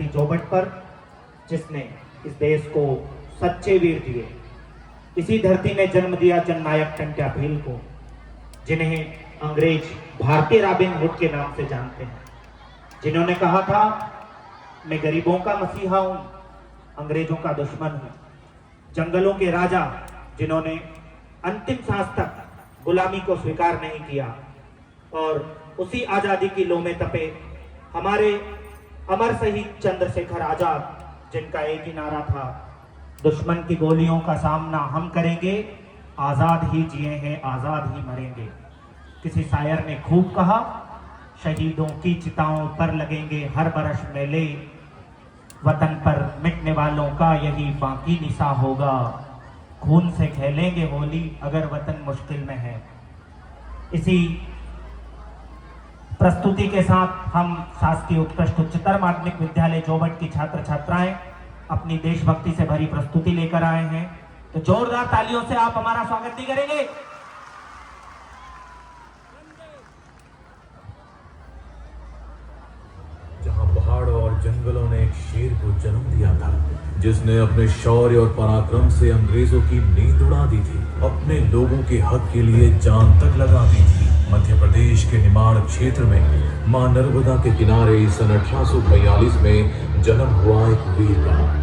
धरती जोबट पर, जिसने इस देश को सच्चे वीर दिए। इसी धरती ने जन्म दिया जननायक टंट्या भील को, जिन्हें अंग्रेज भारतीय रॉबिन हुड के नाम से जानते हैं, जिन्होंने कहा था मैं गरीबों का मसीहा हूं, अंग्रेजों का दुश्मन हूं। जंगलों के राजा, जिन्होंने अंतिम सांस तक गुलामी को स्वीकार नहीं किया, और उसी आजादी की लौ में तपे हमारे अमर शहीद चंद्रशेखर आजाद, जिनका एक ही नारा था, दुश्मन की गोलियों का सामना हम करेंगे, आजाद ही जिए हैं आजाद ही मरेंगे। किसी शायर ने खूब कहा, शहीदों की चिताओं पर लगेंगे हर बरस मेले, वतन पर मिटने वालों का यही बाकी निशा होगा, खून से खेलेंगे होली अगर वतन मुश्किल में है। इसी प्रस्तुति के साथ हम शासकीय उत्कृष्ट उच्चतर माध्यमिक विद्यालय जोबट की छात्र छात्राएं अपनी देशभक्ति से भरी प्रस्तुति लेकर आए हैं, तो जोरदार तालियों से आप हमारा स्वागत नहीं करेंगे? जहां पहाड़ों और जंगलों ने एक शेर को जन्म दिया था, जिसने अपने शौर्य और पराक्रम से अंग्रेजों की नींद उड़ा दी थी, अपने लोगों के हक के लिए जान तक लगा दी थी। मध्य प्रदेश के निमाड़ क्षेत्र में मां नर्मदा के किनारे सन 1842 में जन्म हुआ एक वीर का।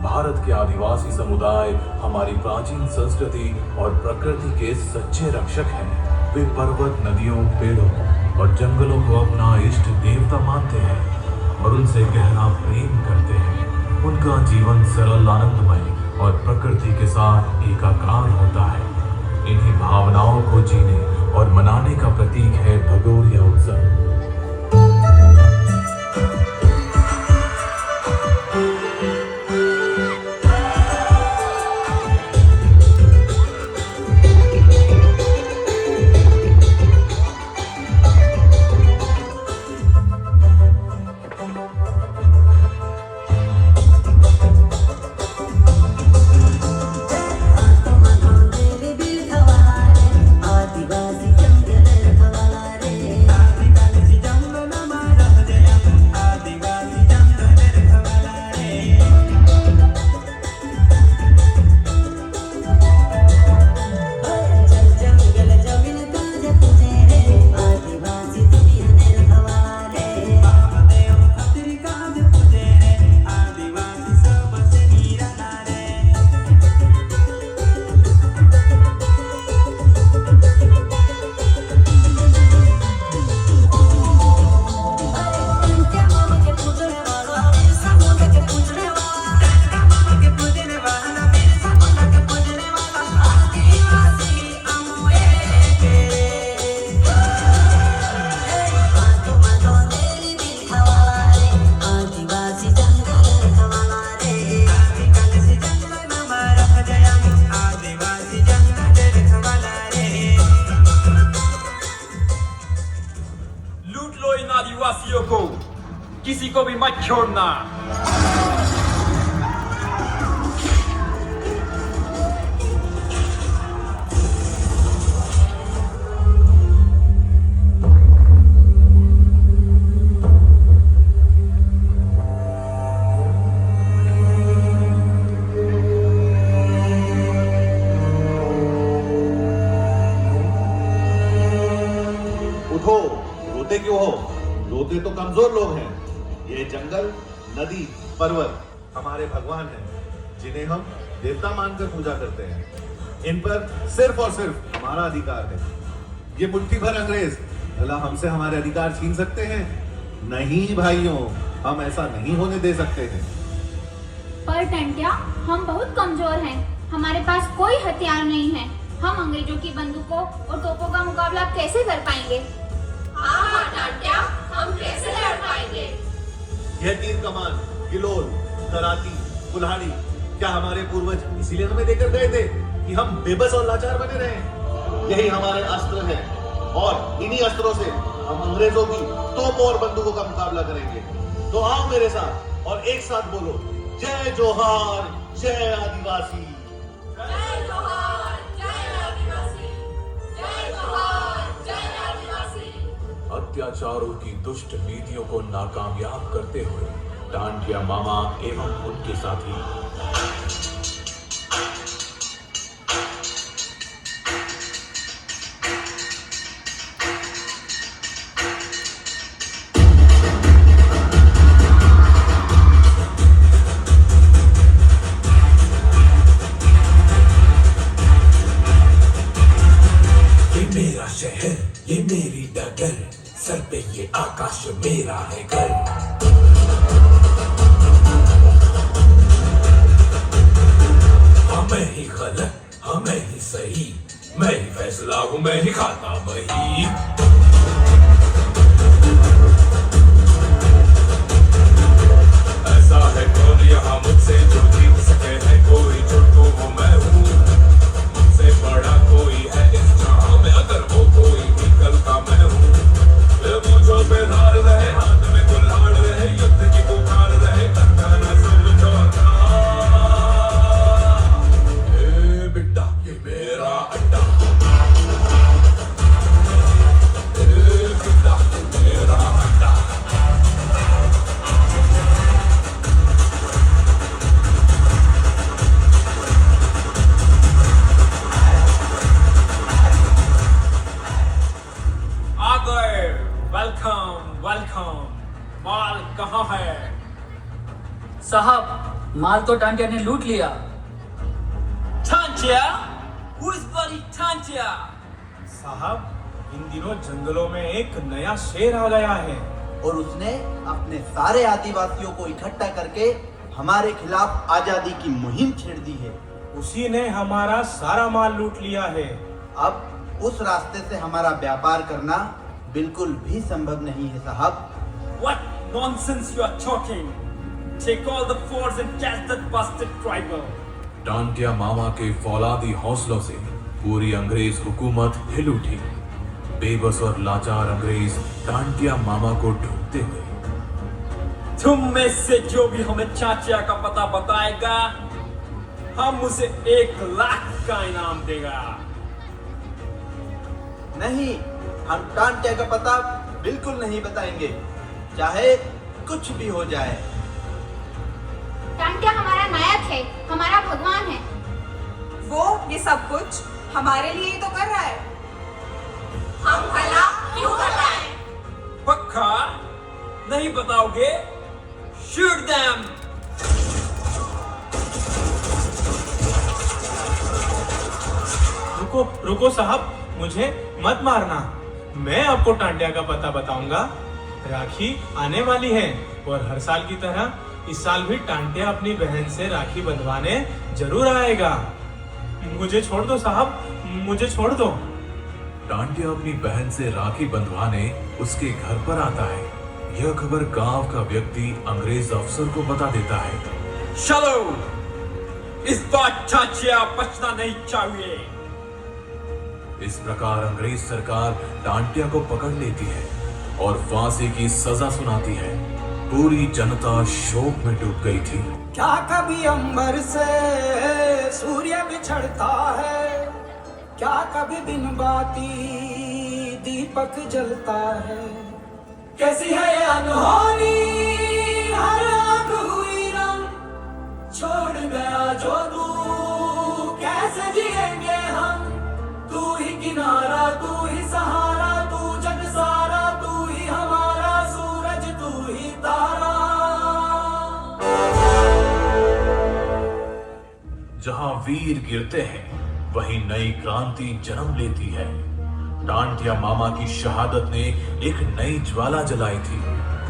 भारत के आदिवासी समुदाय हमारी प्राचीन संस्कृति और प्रकृति के सच्चे रक्षक हैं। वे पर्वत, नदियों, पेड़ों और जंगलों को अपना इष्ट देवता मानते हैं और उनसे गहरा प्रेम करते हैं। उनका जीवन सरल, आनंदमय और प्रकृति के साथ एकाकार होता है। इन्हीं भावनाओं को जीने और मनाने का प्रतीक है भगोरिया उत्सव। किसी को भी मत छोड़ना। उठो, रोते क्यों हो? रोते तो कमजोर लोग हैं। ये जंगल, नदी, पर्वत हमारे भगवान हैं, जिन्हें हम देवता मानकर पूजा करते हैं। इन पर सिर्फ और सिर्फ हमारा अधिकार है। ये मुट्ठी भर अंग्रेज भला हमसे हमारे अधिकार छीन सकते हैं? नहीं भाइयों, हम ऐसा नहीं होने दे सकते हैं। पर टंट्या, हम बहुत कमजोर हैं। हमारे पास कोई हथियार नहीं है। हम अंग्रेजों की बंदूकों और तोपों का मुकाबला कैसे कर पाएंगे? हाँ टंट्या, हम कैसे लड़ पाएंगे? यह तीर कमान, किलोल, कराती, कुल्हाड़ी, क्या हमारे पूर्वज इसीलिए हमें देकर गए थे कि हम बेबस और लाचार बने रहे? यही हमारे अस्त्र है और इन्हीं अस्त्रों से हम अंग्रेजों की तोपों और बंदूकों का मुकाबला करेंगे। तो आओ मेरे साथ और एक साथ बोलो, जय जोहार, जय आदिवासी। जय जोहार, जय आदिवासी। जय जोहार, जय आदिवासी। अत्याचारों की दुष्ट नीतियों को नाकामयाब करते हुए टांटिया मामा एवं उनके साथी ये मेरा शहर, ये मेरी डगर, सर पे ये आकाश मेरा है घर। मैं ही गलत, मैं ही सही, मैं ही फैसला हूँ, मैं ही खाता वही। ऐसा है कौन यहाँ मुझसे जो जीत सके है कोई, छोटू वो मैं हूँ, मुझसे बड़ा कोई है इस जहां में, अगर वो कोई भी कल का मैं हूँ। मुझो पे धार रहे, हाथ में कुल्हाड़ रहे, युद्ध की पुकार रहे, करता न समझौता। बेटा ये मेरा अड्डा, बेटा ये मेरा अड्डा। आ गए। Welcome welcome. माल कहाँ है? साहब, माल तो टांटिया ने लूट लिया। Tantia? Who is bloody Tantia? साहब, इन दिनों जंगलों में एक नया शेर आ गया है और उसने अपने सारे आदिवासियों को इकट्ठा करके हमारे खिलाफ आजादी की मुहिम छेड़ दी है। उसी ने हमारा सारा माल लूट लिया है। अब उस रास्ते से हमारा व्यापार करना बिल्कुल भी संभव नहीं है साहब। What nonsense you are talking? Take all the force and catch that bastard tribal. Tantia मामा के फौलादी हौसलों से पूरी अंग्रेज हुकूमत हिल उठी। बेबस और लाचार अंग्रेज टांटिया मामा को ढूंढते हुए, तुम में से जो भी हमें चाचा का पता बताएगा, हम उसे 1 लाख का इनाम देगा। नहीं, हम टांटिया का पता बिल्कुल नहीं बताएंगे, चाहे कुछ भी हो जाए। टांटिया हमारा नायक है, हमारा भगवान है। वो ये सब कुछ हमारे लिए ही तो कर रहा है। हम भला क्यों बताएं? पक्का नहीं बताओगे? Shoot them! रुको रुको साहब, मुझे मत मारना। मैं आपको टांटिया का पता बताऊंगा। राखी आने वाली है और हर साल की तरह इस साल भी टांटिया अपनी बहन से राखी बंधवाने जरूर आएगा। मुझे छोड़ दो साहब, मुझे छोड़ दो। टांटिया अपनी बहन से राखी बंधवाने उसके घर पर आता है। यह खबर गांव का व्यक्ति अंग्रेज अफसर को बता देता है। चलो, इस बार चाचा बचना नहीं चाहिए। इस प्रकार अंग्रेज सरकार टांटिया को पकड़ लेती है और फांसी की सजा सुनाती है। पूरी जनता शोक में डूब गई थी। क्या कभी अंबर से सूर्य बिछड़ता है, क्या कभी बिन बाती दीपक जलता है। कैसी है ये अनहोनी, हर आंख हुई रंग, छोड़ गया जो तू कैसे जिएंगे हम। तू ही किनारा, तू ही सहारा, तू जग सारा, तू ही हमारा सूरज, तू ही तारा। जहां वीर गिरते हैं वहीं नई क्रांति जन्म लेती है। टांटिया मामा की शहादत ने एक नई ज्वाला जलाई थी।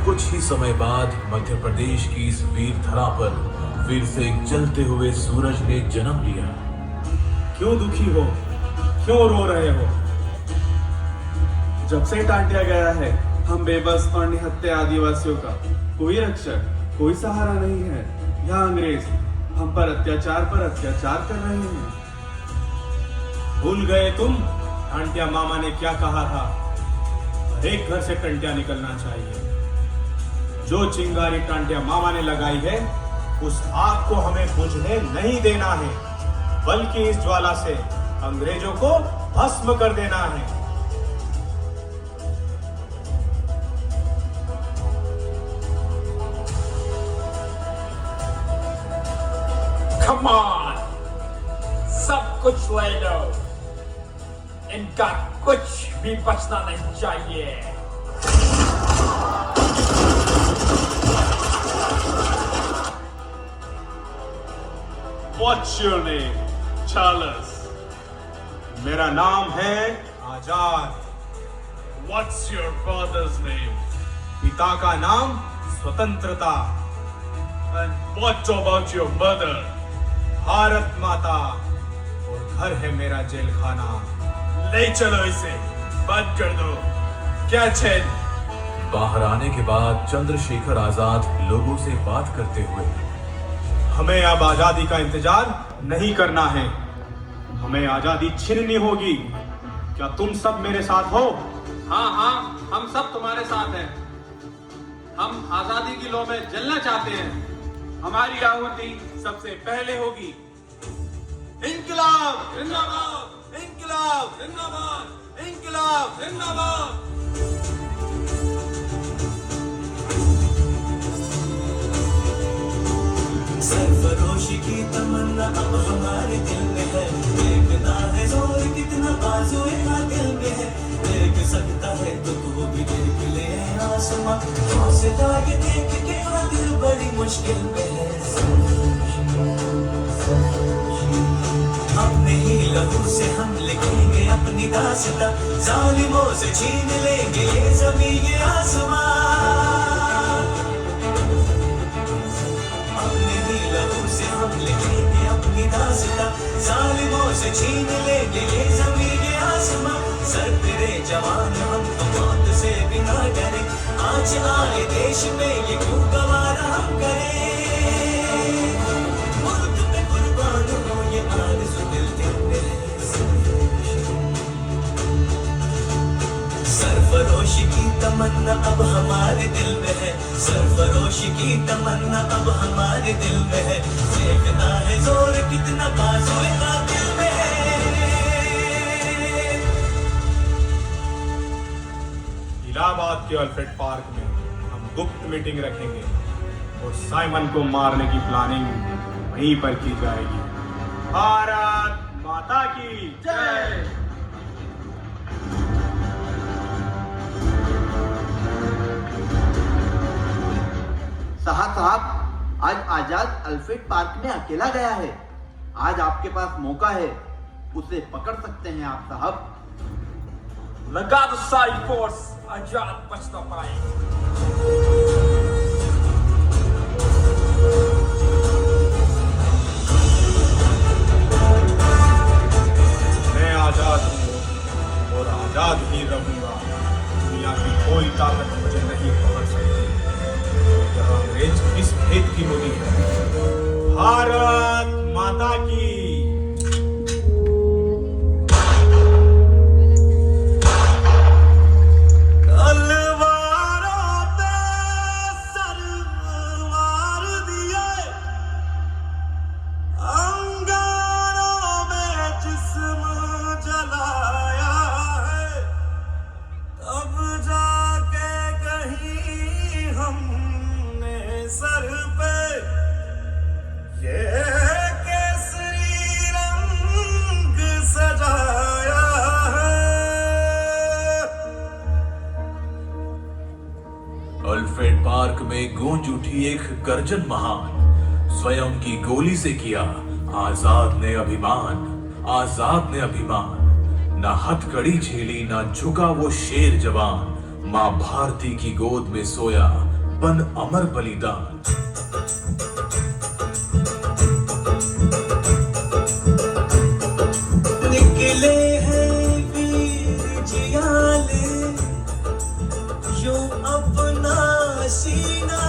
कुछ ही समय बाद मध्य प्रदेश की इस वीर धरा पर फिर से एक जलते हुए सूरज ने जन्म लिया। क्यों दुखी हो, क्यों रो रहे हो? जब से टांटिया गया है, हम बेबस और निहत्थे आदिवासियों का कोई रक्षक, कोई सहारा नहीं है। यहाँ अंग्रेज हम पर अत्याचार कर रहे हैं। भूल गए तुम टांटिया मामा ने क्या कहा था? हर एक घर से टंटिया निकलना चाहिए। जो चिंगारी टांटिया मामा ने लगाई है, उस आग को हमें बुझने नहीं देना है, बल्कि इस ज्वाला से अंग्रेजों को भस्म कर देना है। Come on! सब कुछ ले लो। इनका कुछ भी बचना नहीं चाहिए। What's your name, Charles? मेरा नाम है आजाद। What's your father's name? पिता का नाम स्वतंत्रता। And what about your mother? Bharat माता। और घर है मेरा जेल खाना। ले चलो इसे, बंद कर दो। क्या चैन? बाहर आने के बाद चंद्रशेखर आजाद लोगों से बात करते हुए, हमें अब आजादी का इंतजार नहीं करना है, हमें आजादी छीननी होगी। क्या तुम सब मेरे साथ हो? हाँ, हम सब तुम्हारे साथ हैं। हम आजादी की लौ में जलना चाहते हैं। हमारी आहुति सबसे पहले होगी। इंकलाब जिंदाबाद, इंकलाब जिंदाबाद, इंकलाब जिंदाबाद। सरफरोशी की तमन्ना अब हमारे दिल में है। देखना है जोर कितना बाजुए दिल में है। देख सकता है तो तू भी देख ले आसमां। से जाके देख के दिल बड़ी मुश्किल में है। अपने ही लहू से हम लिखेंगे अपनी दास्तां। जालिमों से छीन लेंगे ये ज़मीं ये आसमां। अपने ही लहू से हम लिखेंगे अपनी दास्तां। जालिमों से छीन लेंगे ये ज़मीं ये आसमां। सर तेरे जवान हम तो मौत से बिना डरे। आज आए देश में ये क्यों गवारा हम करें। मुल्क पे कुर्बान हो ये आरज़ू दिल में है। सरफरोशी की तमन्ना अब हमारे दिल में है। सरफरोशी की तमन्ना अब हमारे दिल में है। देखना है जोर कितना बाजुए का दिल में है। इलाहाबाद के अल्फ्रेड पार्क में हम गुप्त मीटिंग रखेंगे और साइमन को मारने की प्लानिंग वहीं पर की जाएगी। भारत माता की जय। साहब, आज आजाद अल्फ्रेड पार्क में अकेला गया है। आज आपके पास मौका है, उसे पकड़ सकते हैं आप साहब। लगा दो सारी फोर्स, आजाद बच ना पाए। मैं आजाद हूँ और आजाद ही रहूंगा। दुनिया की कोई ताकत मुझे नहीं पकड़ सकती। यह अंग्रेज किस भेद की होती है। भारत माता की। अल्फ्रेड पार्क में गूंज उठी एक गर्जन महान। स्वयं की गोली से किया आजाद ने अभिमान। आजाद ने अभिमान। ना हथकड़ी झेली ना झुका वो शेर जवान। माँ भारती की गोद में सोया बन अमर बलिदान। निकले हैं वीर जियाले जो अपना सीना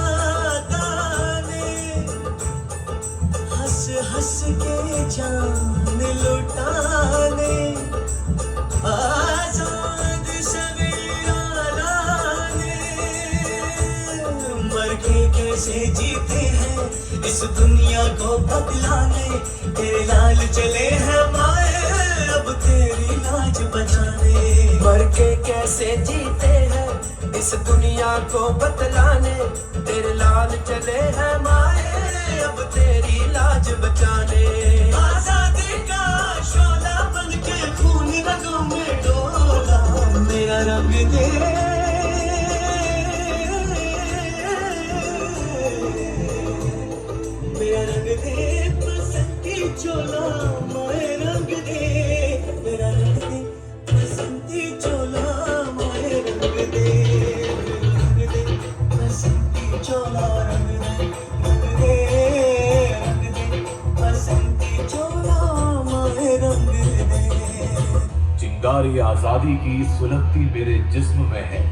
ताने, हंस हंस के जान लुटाने, आजाद सवेरा लाने। मर के कैसे जीते हैं इस दुनिया को बदलाने, तेरे लाल चले हैं माए अब तेरी लाज बचाने। मर के कैसे जीते हैं इस दुनिया को बतलाने, तेरे लाल चले हैं माए अब तेरी लाज बचाने। आजादी का शोला बन के खून रगों में डोला, मेरा रंग दे मेरा रंग दे बसंती चोला, माए रंग दे मेरा रंग दे बसंती चोला, माए रंग दे बसंती चोला, रंग दे बसंती चोला, माए रंग दे। चिंगारी आजादी की सुलगती मेरे जिस्म में है,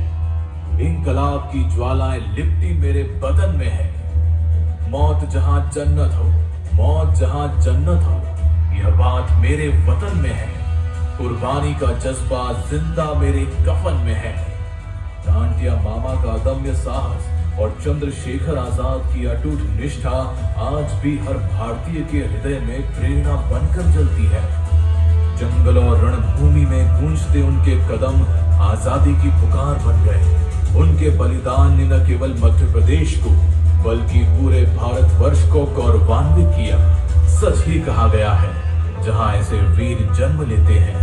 इंकलाब की ज्वालाएं लिपटी मेरे बदन में है। मौत जहां जन्नत हो, मौत जहां जन्नत हो, यह बात मेरे वतन में है। कुर्बानी का जज्बा जिंदा मेरे कफन में है। टांटिया मामा का अदम्य साहस और चंद्रशेखर आजाद की अटूट निष्ठा आज भी हर भारतीय के हृदय में प्रेरणा बनकर जलती है। जंगल और रणभूमि में गूंजते उनके कदम आजादी की पुकार बन गए। उनके बलिदान ने न केवल मध्य प्रदेश को बल्कि पूरे भारतवर्ष को गौरवान्वित किया। सच ही कहा गया है, जहां ऐसे वीर जन्म लेते हैं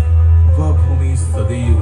वह भूमि सदैव